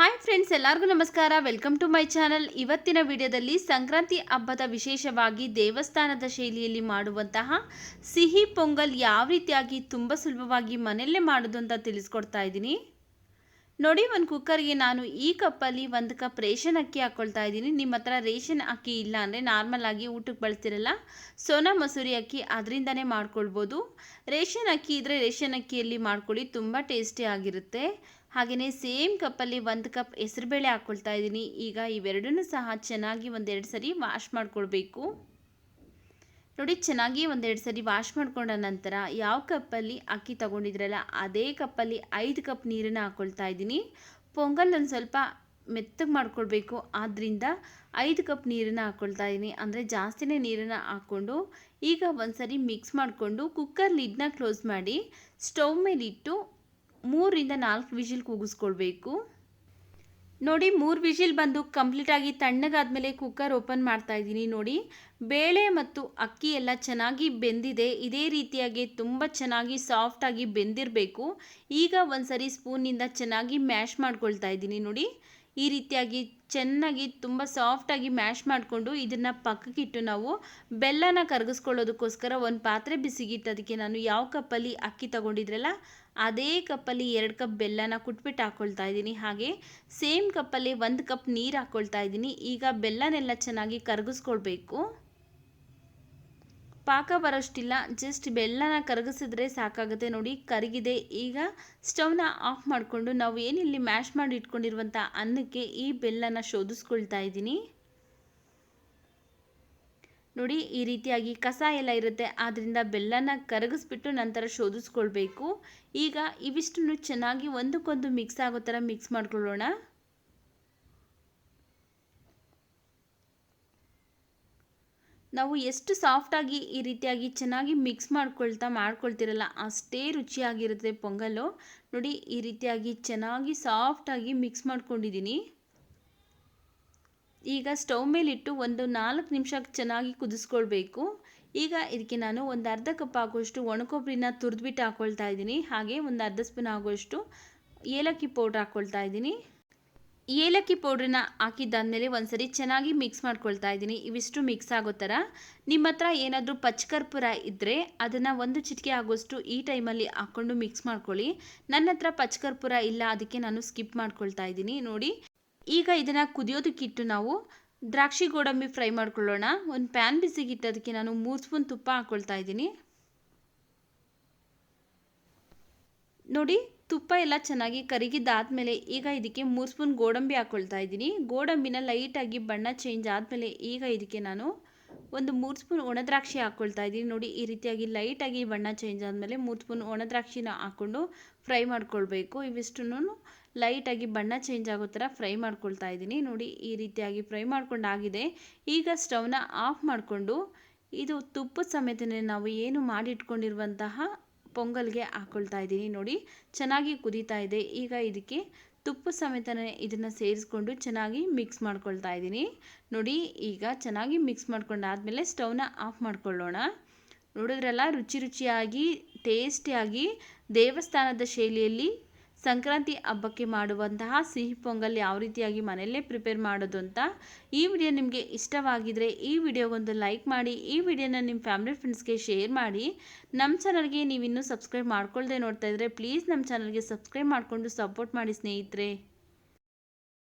Hi friends, ಎಲ್ಲರಿಗೂ ನಮಸ್ಕಾರ. Welcome to my channel. ಇವತ್ತಿನ ವಿಡಿಯೋದಲ್ಲಿ ಸಂಕ್ರಾಂತಿ ಹಬ್ಬದ ವಿಶೇಷವಾಗಿ ದೇವಸ್ಥಾನದ ಶೈಲಿಯಲ್ಲಿ ಮಾಡುವಂತಹ ಸಿಹಿ ಪೊಂಗಲ್ ಯಾವ ರೀತಿಯಾಗಿ ತುಂಬ ಸುಲಭವಾಗಿ ಮನೆಯಲ್ಲೇ ಮಾಡೋದು ಅಂತ ತಿಳಿಸ್ಕೊಡ್ತಾ ಇದ್ದೀನಿ. ನೋಡಿ, ಒಂದು ಕುಕ್ಕರ್ಗೆ ನಾನು ಈ ಕಪ್ಪಲ್ಲಿ 1 ಕಪ್ ರೇಷನ್ ಅಕ್ಕಿ ಹಾಕ್ಕೊಳ್ತಾ ಇದ್ದೀನಿ. ನಿಮ್ಮ ಹತ್ರ ರೇಷನ್ ಅಕ್ಕಿ ಇಲ್ಲ ಅಂದರೆ ನಾರ್ಮಲ್ ಆಗಿ ಊಟಕ್ಕೆ ಬಳಸ್ತಿರಲ್ಲ ಸೋನಾ ಮಸೂರಿ ಅಕ್ಕಿ, ಅದರಿಂದನೇ ಮಾಡ್ಕೊಳ್ಬೋದು. ರೇಷನ್ ಅಕ್ಕಿ ಇದ್ದರೆ ರೇಷನ್ ಅಕ್ಕಿಯಲ್ಲಿ ಮಾಡ್ಕೊಳ್ಳಿ, ತುಂಬ ಟೇಸ್ಟಿ ಆಗಿರುತ್ತೆ. ಹಾಗೆಯೇ ಸೇಮ್ ಕಪ್ಪಲ್ಲಿ 1 ಕಪ್ ಹೆಸರುಬೇಳೆ ಹಾಕ್ಕೊಳ್ತಾ ಇದ್ದೀನಿ. ಈಗ ಇವೆರಡನ್ನೂ ಸಹ ಚೆನ್ನಾಗಿ ಒಂದೆರಡು ಸರಿ ವಾಶ್ ಮಾಡ್ಕೊಳ್ಬೇಕು. ನೋಡಿ, ಚೆನ್ನಾಗಿ ಒಂದೆರಡು ಸರಿ ವಾಶ್ ಮಾಡ್ಕೊಂಡ ನಂತರ ಯಾವ ಕಪ್ಪಲ್ಲಿ ಅಕ್ಕಿ ತಗೊಂಡಿದ್ರಲ್ಲ ಅದೇ ಕಪ್ಪಲ್ಲಿ 5 ಕಪ್ ನೀರನ್ನು ಹಾಕ್ಕೊಳ್ತಾ ಇದ್ದೀನಿ. ಪೊಂಗಲ್ ಒಂದು ಸ್ವಲ್ಪ ಮೆತ್ತಗೆ ಮಾಡ್ಕೊಳ್ಬೇಕು, ಆದ್ದರಿಂದ 5 ಕಪ್ ನೀರನ್ನು ಹಾಕ್ಕೊಳ್ತಾ ಇದ್ದೀನಿ. ಅಂದರೆ ಜಾಸ್ತಿನೇ ನೀರನ್ನು ಹಾಕ್ಕೊಂಡು ಈಗ ಒಂದು ಸರಿ ಮಿಕ್ಸ್ ಮಾಡಿಕೊಂಡು ಕುಕ್ಕರ್ ಲಿಡ್ನ ಕ್ಲೋಸ್ ಮಾಡಿ ಸ್ಟವ್ ಮೇಲಿಟ್ಟು 3 ರಿಂದ 4 ವಿಜಿಲ್ ಕೂಗಿಸ್ಕೊಳ್ಬೇಕು. ನೋಡಿ, 3 ವಿಜಿಲ್ ಬಂದು ಕಂಪ್ಲೀಟಾಗಿ ತಣ್ಣಗಾದ್ಮೇಲೆ ಕುಕ್ಕರ್ ಓಪನ್ ಮಾಡ್ತಾ ಇದ್ದೀನಿ. ನೋಡಿ, ಬೇಳೆ ಮತ್ತು ಅಕ್ಕಿ ಎಲ್ಲ ಚೆನ್ನಾಗಿ ಬೆಂದಿದೆ. ಇದೇ ರೀತಿಯಾಗಿ ತುಂಬ ಚೆನ್ನಾಗಿ ಸಾಫ್ಟಾಗಿ ಬೆಂದಿರಬೇಕು. ಈಗ ಒಂದು ಸರಿ ಸ್ಪೂನಿಂದ ಚೆನ್ನಾಗಿ ಮ್ಯಾಶ್ ಮಾಡ್ಕೊಳ್ತಾ ಇದ್ದೀನಿ. ನೋಡಿ, ಈ ರೀತಿಯಾಗಿ ಚೆನ್ನಾಗಿ ತುಂಬ ಸಾಫ್ಟಾಗಿ ಮ್ಯಾಶ್ ಮಾಡಿಕೊಂಡು ಇದನ್ನು ಪಕ್ಕಕ್ಕಿಟ್ಟು ನಾವು ಬೆಲ್ಲನ ಕರಗಿಸ್ಕೊಳ್ಳೋದಕ್ಕೋಸ್ಕರ ಒಂದು ಪಾತ್ರೆ ಬಿಸಿಗಿಟ್ಟು ಅದಕ್ಕೆ ನಾನು ಯಾವ ಕಪ್ಪಲ್ಲಿ ಅಕ್ಕಿ ತಗೊಂಡಿದ್ರಲ್ಲ ಅದೇ ಕಪ್ಪಲ್ಲಿ 2 ಕಪ್ ಬೆಲ್ಲನ ಕುಟ್ಬಿಟ್ಟು ಹಾಕ್ಕೊಳ್ತಾ ಇದ್ದೀನಿ. ಹಾಗೆ ಸೇಮ್ ಕಪ್ಪಲ್ಲಿ 1 ಕಪ್ ನೀರು ಹಾಕ್ಕೊಳ್ತಾ ಇದ್ದೀನಿ. ಈಗ ಬೆಲ್ಲನೆಲ್ಲ ಚೆನ್ನಾಗಿ ಕರಗಿಸ್ಕೊಳ್ಬೇಕು. ಪಾಕ ಬರೋಷ್ಟಿಲ್ಲ, ಜಸ್ಟ್ ಬೆಲ್ಲನ ಕರಗಿಸಿದ್ರೆ ಸಾಕಾಗುತ್ತೆ. ನೋಡಿ, ಕರಗಿದೆ. ಈಗ ಸ್ಟವ್ನ ಆಫ್ ಮಾಡಿಕೊಂಡು ನಾವು ಏನಿಲ್ಲಿ ಮ್ಯಾಶ್ ಮಾಡಿ ಇಟ್ಕೊಂಡಿರುವಂಥ ಅನ್ನಕ್ಕೆ ಈ ಬೆಲ್ಲನ ಶೋಧಿಸ್ಕೊಳ್ತಾ ಇದ್ದೀನಿ. ನೋಡಿ, ಈ ರೀತಿಯಾಗಿ ಕಸ ಎಲ್ಲ ಇರುತ್ತೆ, ಆದ್ದರಿಂದ ಬೆಲ್ಲನ ಕರಗಿಸ್ಬಿಟ್ಟು ನಂತರ ಶೋಧಿಸ್ಕೊಳ್ಬೇಕು. ಈಗ ಇವಿಷ್ಟನ್ನು ಚೆನ್ನಾಗಿ ಒಂದಕ್ಕೊಂದು ಮಿಕ್ಸ್ ಆಗೋ ಥರ ಮಿಕ್ಸ್ ಮಾಡ್ಕೊಳ್ಳೋಣ. ನಾವು ಎಷ್ಟು ಸಾಫ್ಟಾಗಿ ಈ ರೀತಿಯಾಗಿ ಚೆನ್ನಾಗಿ ಮಿಕ್ಸ್ ಮಾಡ್ಕೊಳ್ತಿರಲ್ಲ ಅಷ್ಟೇ ರುಚಿಯಾಗಿರುತ್ತೆ ಪೊಂಗಲ್ಲು. ನೋಡಿ, ಈ ರೀತಿಯಾಗಿ ಚೆನ್ನಾಗಿ ಸಾಫ್ಟಾಗಿ ಮಿಕ್ಸ್ ಮಾಡ್ಕೊಂಡಿದ್ದೀನಿ. ಈಗ ಸ್ಟವ್ ಮೇಲಿಟ್ಟು ಒಂದು 4 ನಿಮಿಷ ಚೆನ್ನಾಗಿ ಕುದಿಸ್ಕೊಳ್ಬೇಕು. ಈಗ ಇದಕ್ಕೆ ನಾನು ಒಂದು ಅರ್ಧ ಕಪ್ ಆಗುವಷ್ಟು ಒಣಕೊಬ್ಬರಿನ ತುರಿದ್ಬಿಟ್ಟು ಹಾಕ್ಕೊಳ್ತಾ ಇದ್ದೀನಿ. ಹಾಗೆ ಒಂದು ಅರ್ಧ ಸ್ಪೂನ್ ಆಗುವಷ್ಟು ಏಲಕ್ಕಿ ಪೌಡ್ರ್ ಹಾಕ್ಕೊಳ್ತಾ ಇದ್ದೀನಿ. ಏಲಕ್ಕಿ ಪೌಡ್ರನ್ನ ಹಾಕಿದ್ದಾದಮೇಲೆ ಒಂದ್ಸರಿ ಚೆನ್ನಾಗಿ ಮಿಕ್ಸ್ ಮಾಡ್ಕೊಳ್ತಾ ಇದ್ದೀನಿ. ಇವಿಷ್ಟು ಮಿಕ್ಸ್ ಆಗೋ ಥರ. ನಿಮ್ಮ ಹತ್ರ ಏನಾದರೂ ಪಚ್ಚಕರ್ಪೂರ ಇದ್ದರೆ ಅದನ್ನು 1 ಚಿಟಿಕೆ ಆಗೋಷ್ಟು ಈ ಟೈಮಲ್ಲಿ ಹಾಕ್ಕೊಂಡು ಮಿಕ್ಸ್ ಮಾಡ್ಕೊಳ್ಳಿ. ನನ್ನ ಹತ್ರ ಪಚ್ಚಕರ್ಪೂರ ಇಲ್ಲ, ಅದಕ್ಕೆ ನಾನು ಸ್ಕಿಪ್ ಮಾಡ್ಕೊಳ್ತಾ ಇದ್ದೀನಿ. ನೋಡಿ, ಈಗ ಇದನ್ನು ಕುದಿಯೋದಕ್ಕಿಟ್ಟು ನಾವು ದ್ರಾಕ್ಷಿ ಗೋಡಂಬಿ ಫ್ರೈ ಮಾಡ್ಕೊಳ್ಳೋಣ. ಒಂದು ಪ್ಯಾನ್ ಬಿಸಿಗಿಟ್ಟು ಅದಕ್ಕೆ ನಾನು 3 ಸ್ಪೂನ್ ತುಪ್ಪ ಹಾಕ್ಕೊಳ್ತಾ ಇದ್ದೀನಿ. ನೋಡಿ, ತುಪ್ಪ ಎಲ್ಲ ಚೆನ್ನಾಗಿ ಕರಗಿದ್ದಾದಮೇಲೆ ಈಗ ಇದಕ್ಕೆ 3 ಸ್ಪೂನ್ ಗೋಡಂಬಿ ಹಾಕ್ಕೊಳ್ತಾ ಇದ್ದೀನಿ. ಗೋಡಂಬಿನ ಲೈಟಾಗಿ ಬಣ್ಣ ಚೇಂಜ್ ಆದಮೇಲೆ ಈಗ ಇದಕ್ಕೆ ನಾನು ಒಂದು 3 ಸ್ಪೂನ್ ಒಣದ್ರಾಕ್ಷಿ ಹಾಕ್ಕೊಳ್ತಾ ಇದ್ದೀನಿ. ನೋಡಿ, ಈ ರೀತಿಯಾಗಿ ಲೈಟಾಗಿ ಬಣ್ಣ ಚೇಂಜ್ ಆದಮೇಲೆ 3 ಸ್ಪೂನ್ ಒಣದ್ರಾಕ್ಷಿನ ಹಾಕ್ಕೊಂಡು ಫ್ರೈ ಮಾಡ್ಕೊಳ್ಬೇಕು. ಇವಿಷ್ಟನ್ನು ಲೈಟಾಗಿ ಬಣ್ಣ ಚೇಂಜ್ ಆಗೋ ಥರ ಫ್ರೈ ಮಾಡ್ಕೊಳ್ತಾ ಇದ್ದೀನಿ. ನೋಡಿ, ಈ ರೀತಿಯಾಗಿ ಫ್ರೈ ಮಾಡ್ಕೊಂಡಾಗಿದೆ. ಈಗ ಸ್ಟವ್ನ ಆಫ್ ಮಾಡಿಕೊಂಡು ಇದು ತುಪ್ಪದ ಸಮೇತನೇ ನಾವು ಏನು ಮಾಡಿಟ್ಕೊಂಡಿರುವಂತಹ ಪೊಂಗಲ್ಗೆ ಹಾಕ್ಕೊಳ್ತಾ ಇದ್ದೀನಿ. ನೋಡಿ, ಚೆನ್ನಾಗಿ ಕುದೀತಾ ಇದೆ. ಈಗ ಇದಕ್ಕೆ ತುಪ್ಪ ಸಮೇತನೇ ಇದನ್ನು ಸೇರಿಸ್ಕೊಂಡು ಚೆನ್ನಾಗಿ ಮಿಕ್ಸ್ ಮಾಡ್ಕೊಳ್ತಾ ಇದ್ದೀನಿ. ನೋಡಿ, ಈಗ ಚೆನ್ನಾಗಿ ಮಿಕ್ಸ್ ಮಾಡ್ಕೊಂಡಾದಮೇಲೆ ಸ್ಟವ್ನ ಆಫ್ ಮಾಡ್ಕೊಳ್ಳೋಣ. ನೋಡಿದ್ರಲ್ಲ, ರುಚಿಯಾಗಿ ಟೇಸ್ಟಿಯಾಗಿ ದೇವಸ್ಥಾನದ ಶೈಲಿಯಲ್ಲಿ ಸಂಕ್ರಾಂತಿ ಹಬ್ಬಕ್ಕೆ ಮಾಡುವಂತಹ ಸಿಹಿ ಪೊಂಗಲ್ ಯಾವ ರೀತಿಯಾಗಿ ಮನೆಯಲ್ಲೇ ಪ್ರಿಪೇರ್ ಮಾಡೋದು ಅಂತ. ಈ ವಿಡಿಯೋ ನಿಮಗೆ ಇಷ್ಟವಾಗಿದ್ದರೆ ಈ ವಿಡಿಯೋಗೊಂದು ಲೈಕ್ ಮಾಡಿ, ಈ ವಿಡಿಯೋನ ನಿಮ್ಮ ಫ್ಯಾಮಿಲಿ ಫ್ರೆಂಡ್ಸ್ಗೆ ಶೇರ್ ಮಾಡಿ. ನಮ್ಮ ಚಾನಲ್ಗೆ ನೀವಿನ್ನೂ ಸಬ್ಸ್ಕ್ರೈಬ್ ಮಾಡ್ಕೊಳ್ಳದೆ ನೋಡ್ತಾ ಇದ್ದರೆ ಪ್ಲೀಸ್ ನಮ್ಮ ಚಾನಲ್ಗೆ ಸಬ್ಸ್ಕ್ರೈಬ್ ಮಾಡಿಕೊಂಡು ಸಪೋರ್ಟ್ ಮಾಡಿ ಸ್ನೇಹಿತರೆ.